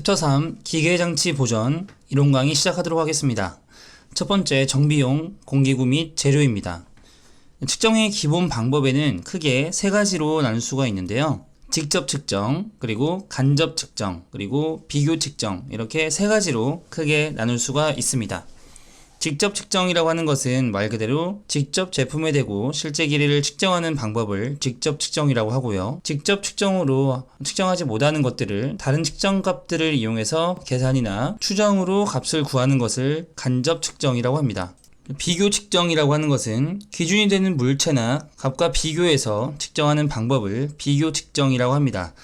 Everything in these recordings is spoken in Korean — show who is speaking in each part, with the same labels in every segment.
Speaker 1: 챕터 3 기계장치 보전 이론 강의 시작하도록 하겠습니다. 첫 번째 정비용, 공기구 및 재료입니다. 측정의 기본 방법에는 크게 세 가지로 나눌 수가 있는데요. 직접 측정, 그리고 간접 측정, 그리고 비교 측정 이렇게 세 가지로 크게 나눌 수가 있습니다. 직접 측정이라고 하는 것은 말 그대로 직접 제품에 대고 실제 길이를 측정하는 방법을 직접 측정이라고 하고요. 직접 측정으로 측정하지 못하는 것들을 다른 측정값들을 이용해서 계산이나 추정으로 값을 구하는 것을 간접 측정이라고 합니다. 비교 측정이라고 하는 것은 기준이 되는 물체나 값과 비교해서 측정하는 방법을 비교 측정이라고 합니다.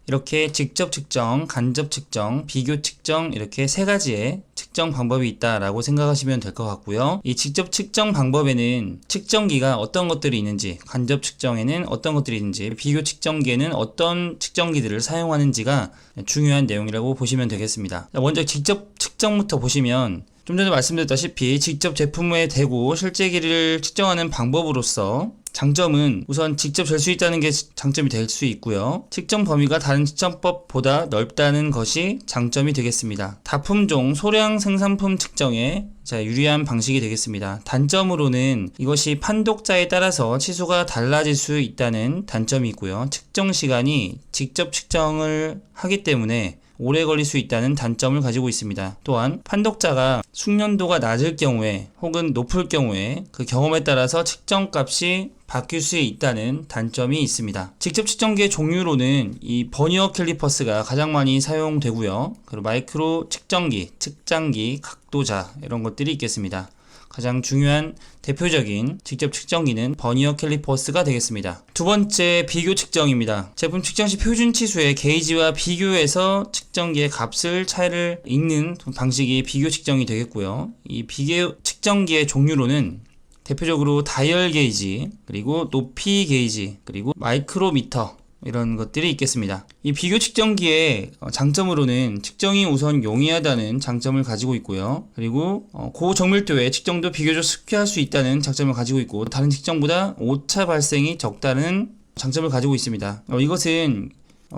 Speaker 1: 이렇게 직접 측정, 간접 측정, 비교 측정 이렇게 세 가지의 측정 방법이 있다라고 생각하시면 될 것 같고요. 이 직접 측정 방법에는 측정기가 어떤 것들이 있는지, 간접 측정에는 어떤 것들이 있는지, 비교 측정기에는 어떤 측정기들을 사용하는지가 중요한 내용이라고 보시면 되겠습니다. 먼저 직접 측정부터 보시면 좀 전에 말씀드렸다시피 직접 제품에 대고 실제 길이를 측정하는 방법으로서 장점은 우선 직접 잴 수 있다는 게 장점이 될 수 있고요. 측정 범위가 다른 측정법보다 넓다는 것이 장점이 되겠습니다. 다품종, 소량 생산품 측정에 유리한 방식이 되겠습니다. 단점으로는 이것이 판독자에 따라서 치수가 달라질 수 있다는 단점이 있고요. 측정 시간이 직접 측정을 하기 때문에 오래 걸릴 수 있다는 단점을 가지고 있습니다. 또한 판독자가 숙련도가 낮을 경우에 혹은 높을 경우에 그 경험에 따라서 측정값이 바뀔 수 있다는 단점이 있습니다. 직접 측정기의 종류로는 이 버니어 캘리퍼스가 가장 많이 사용되고요. 그리고 마이크로 측정기, 측장기, 각도자 이런 것들이 있겠습니다. 가장 중요한 대표적인 직접 측정기는 버니어 캘리퍼스가 되겠습니다. 두 번째 비교 측정입니다. 제품 측정 시 표준 치수의 게이지와 비교해서 측정기의 값을 차이를 읽는 방식이 비교 측정이 되겠고요. 이 비교 측정기의 종류로는 대표적으로 다이얼 게이지, 그리고 높이 게이지, 그리고 마이크로미터 이런 것들이 있겠습니다. 이 비교 측정기의 장점으로는 측정이 우선 용이하다는 장점을 가지고 있고요. 그리고 고정밀도의 측정도 비교적 쉽게 할 수 있다는 장점을 가지고 있고 다른 측정보다 오차 발생이 적다는 장점을 가지고 있습니다. 이것은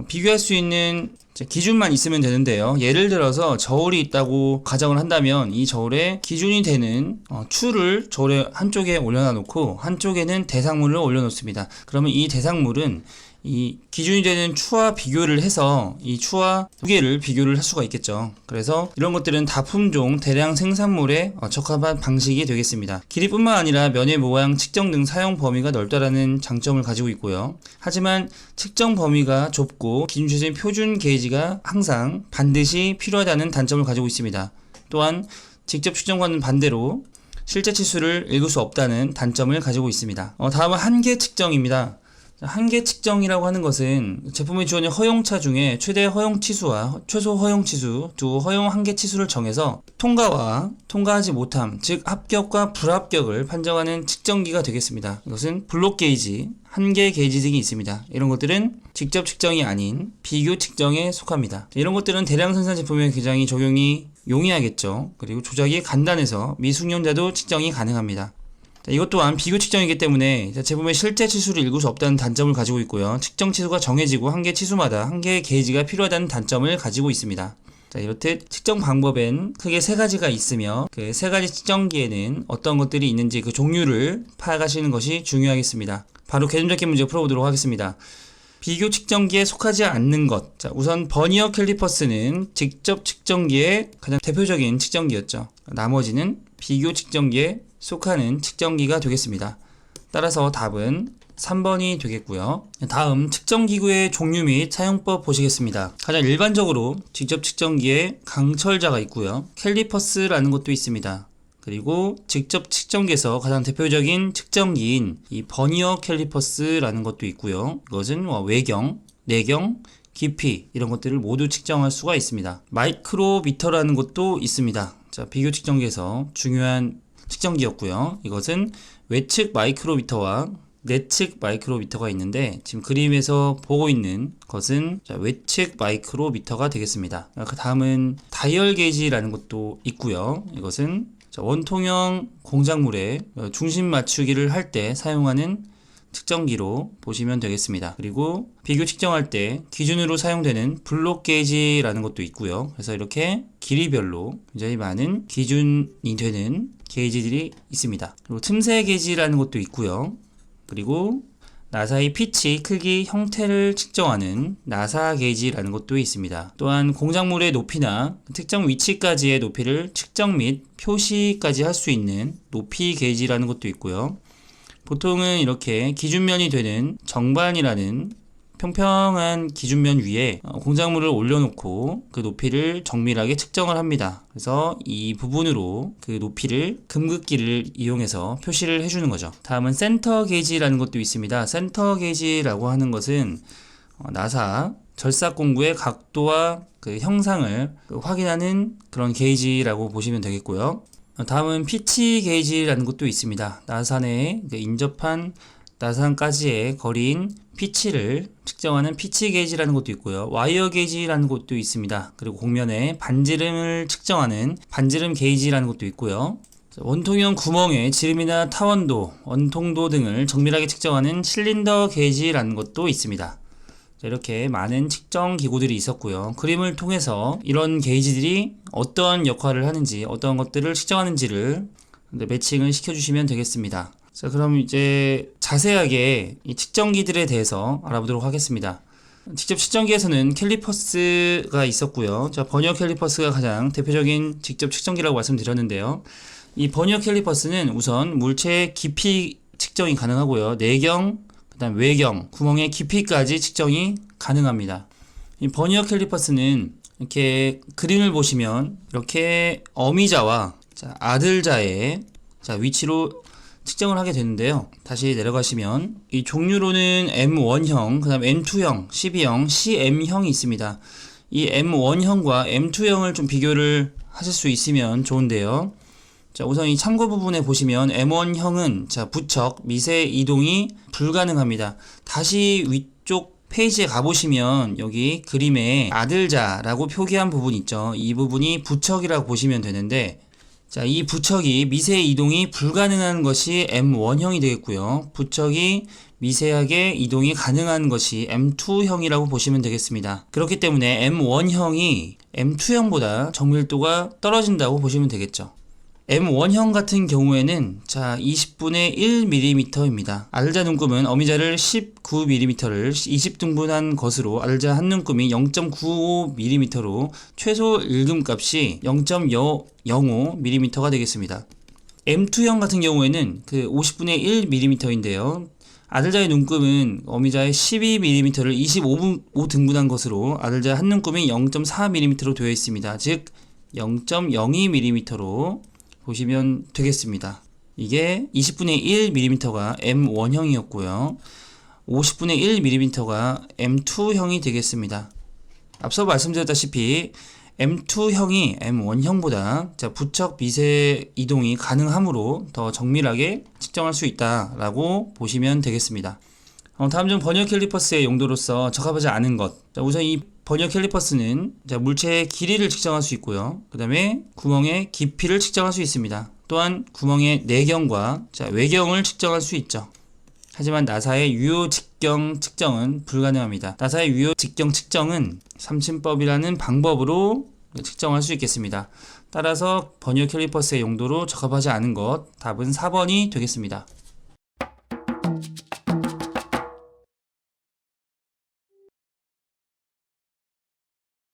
Speaker 1: 비교할 수 있는 기준만 있으면 되는데요. 예를 들어서 저울이 있다고 가정을 한다면 이 저울에 기준이 되는 추를 저울의 한쪽에 올려놔 놓고 한쪽에는 대상물을 올려놓습니다. 그러면 이 대상물은 이 기준이 되는 추와 비교를 해서 이 추와 두 개를 비교를 할 수가 있겠죠. 그래서 이런 것들은 다품종 대량 생산물에 적합한 방식이 되겠습니다. 길이뿐만 아니라 면의 모양, 측정 등 사용 범위가 넓다라는 장점을 가지고 있고요. 하지만 측정 범위가 좁고 기준 치수인 표준 게이지가 항상 반드시 필요하다는 단점을 가지고 있습니다. 또한 직접 측정과는 반대로 실제 치수를 읽을 수 없다는 단점을 가지고 있습니다. 다음은 한계 측정입니다. 한계 측정이라고 하는 것은 제품의 주어진 허용차 중에 최대 허용 치수와 최소 허용 치수 두 허용 한계 치수를 정해서 통과와 통과하지 못함, 즉 합격과 불합격을 판정하는 측정기가 되겠습니다. 이것은 블록 게이지, 한계 게이지 등이 있습니다. 이런 것들은 직접 측정이 아닌 비교 측정에 속합니다. 이런 것들은 대량 생산 제품에 굉장히 적용이 용이하겠죠. 그리고 조작이 간단해서 미숙련자도 측정이 가능합니다. 이것 또한 비교 측정이기 때문에 제품의 실제 치수를 읽을 수 없다는 단점을 가지고 있고요. 측정 치수가 정해지고 한계 치수마다 한계의 게이지가 필요하다는 단점을 가지고 있습니다. 이렇듯 측정 방법엔 크게 세 가지가 있으며 그 세 가지 측정기에는 어떤 것들이 있는지 그 종류를 파악하시는 것이 중요하겠습니다. 바로 개념적인 문제 풀어보도록 하겠습니다. 비교 측정기에 속하지 않는 것. 우선 버니어 캘리퍼스는 직접 측정기의 가장 대표적인 측정기였죠. 나머지는 비교 측정기에 속하는 측정기가 되겠습니다. 따라서 답은 3번이 되겠고요. 다음 측정기구의 종류 및 사용법 보시겠습니다. 가장 일반적으로 직접 측정기에 강철자가 있고요. 캘리퍼스라는 것도 있습니다. 그리고 직접 측정기에서 가장 대표적인 측정기인 이 버니어 캘리퍼스라는 것도 있고요. 이것은 외경, 내경, 깊이 이런 것들을 모두 측정할 수가 있습니다. 마이크로미터라는 것도 있습니다. 비교 측정기에서 중요한 측정기였고요. 이것은 외측 마이크로미터와 내측 마이크로미터가 있는데 지금 그림에서 보고 있는 것은 외측 마이크로미터가 되겠습니다. 그 다음은 다이얼 게이지라는 것도 있고요. 이것은 원통형 공작물에 중심 맞추기를 할 때 사용하는 측정기로 보시면 되겠습니다. 그리고 비교 측정할 때 기준으로 사용되는 블록 게이지라는 것도 있고요. 그래서 이렇게 길이별로 굉장히 많은 기준이 되는 게이지들이 있습니다. 그리고 틈새 게이지라는 것도 있고요. 그리고 나사의 피치, 크기, 형태를 측정하는 나사 게이지라는 것도 있습니다. 또한 공작물의 높이나 특정 위치까지의 높이를 측정 및 표시까지 할 수 있는 높이 게이지라는 것도 있고요. 보통은 이렇게 기준면이 되는 정반이라는 평평한 기준면 위에 공작물을 올려놓고 그 높이를 정밀하게 측정을 합니다. 그래서 이 부분으로 그 높이를 금극기를 이용해서 표시를 해주는 거죠. 다음은 센터 게이지라는 것도 있습니다. 센터 게이지라고 하는 것은 나사 절삭공구의 각도와 그 형상을 확인하는 그런 게이지라고 보시면 되겠고요. 다음은 피치 게이지라는 것도 있습니다. 나사 내에 인접한 나사까지의 거리인 피치를 측정하는 피치 게이지라는 것도 있고요. 와이어 게이지라는 것도 있습니다. 그리고 곡면에 반지름을 측정하는 반지름 게이지라는 것도 있고요. 원통형 구멍의 지름이나 타원도, 원통도 등을 정밀하게 측정하는 실린더 게이지라는 것도 있습니다. 이렇게 많은 측정 기구들이 있었고요. 그림을 통해서 이런 게이지들이 어떠한 역할을 하는지, 어떠한 것들을 측정하는지를 매칭을 시켜주시면 되겠습니다. 자, 그럼 이제 자세하게 이 측정기들에 대해서 알아보도록 하겠습니다. 직접 측정기에서는 캘리퍼스가 있었고요. 자, 버니어 캘리퍼스가 가장 대표적인 직접 측정기라고 말씀드렸는데요. 이 버니어 캘리퍼스는 우선 물체의 깊이 측정이 가능하고요. 내경, 그다음 외경, 구멍의 깊이까지 측정이 가능합니다. 이 버니어 캘리퍼스는 이렇게 그림을 보시면 이렇게 어미자와 아들자의 위치로 측정을 하게 되는데요. 다시 내려가시면 이 종류로는 M1형, 그 다음 M2형, 12형, CM형이 있습니다. 이 M1형과 M2형을 좀 비교를 하실 수 있으면 좋은데요. 자, 우선 이 참고 부분에 보시면 M1형은 부척, 미세 이동이 불가능합니다. 다시 위쪽 페이지에 가보시면 여기 그림에 아들자라고 표기한 부분 있죠. 이 부분이 부척이라고 보시면 되는데, 자, 이 부척이 미세 이동이 불가능한 것이 M1형이 되겠고요. 부척이 미세하게 이동이 가능한 것이 M2형이라고 보시면 되겠습니다. 그렇기 때문에 M1형이 M2형보다 정밀도가 떨어진다고 보시면 되겠죠. M1형 같은 경우에는 20분의 1mm입니다. 아들자 눈금은 어미자를 19mm를 20등분한 것으로 아들자 한 눈금이 0.95mm로 최소 일금값이 0.005mm가 되겠습니다. M2형 같은 경우에는 그 50분의 1mm인데요. 아들자의 눈금은 어미자의 12mm를 25등분한 것으로 아들자 한 눈금이 0.4mm로 되어 있습니다. 즉 0.02mm로 보시면 되겠습니다. 이게 20분의 1mm가 M1형이었고요. 50분의 1mm가 M2형이 되겠습니다. 앞서 말씀드렸다시피 M2형이 M1형보다 부척 미세 이동이 가능하므로 더 정밀하게 측정할 수 있다라고 보시면 되겠습니다. 다음 중 버니어 캘리퍼스의 용도로서 적합하지 않은 것. 우선 이 버니어 캘리퍼스는 물체의 길이를 측정할 수 있고요. 그 다음에 구멍의 깊이를 측정할 수 있습니다. 또한 구멍의 내경과 외경을 측정할 수 있죠. 하지만 나사의 유효 직경 측정은 불가능합니다. 나사의 유효 직경 측정은 삼침법이라는 방법으로 측정할 수 있겠습니다. 따라서 버니어 캘리퍼스의 용도로 적합하지 않은 것, 답은 4번이 되겠습니다.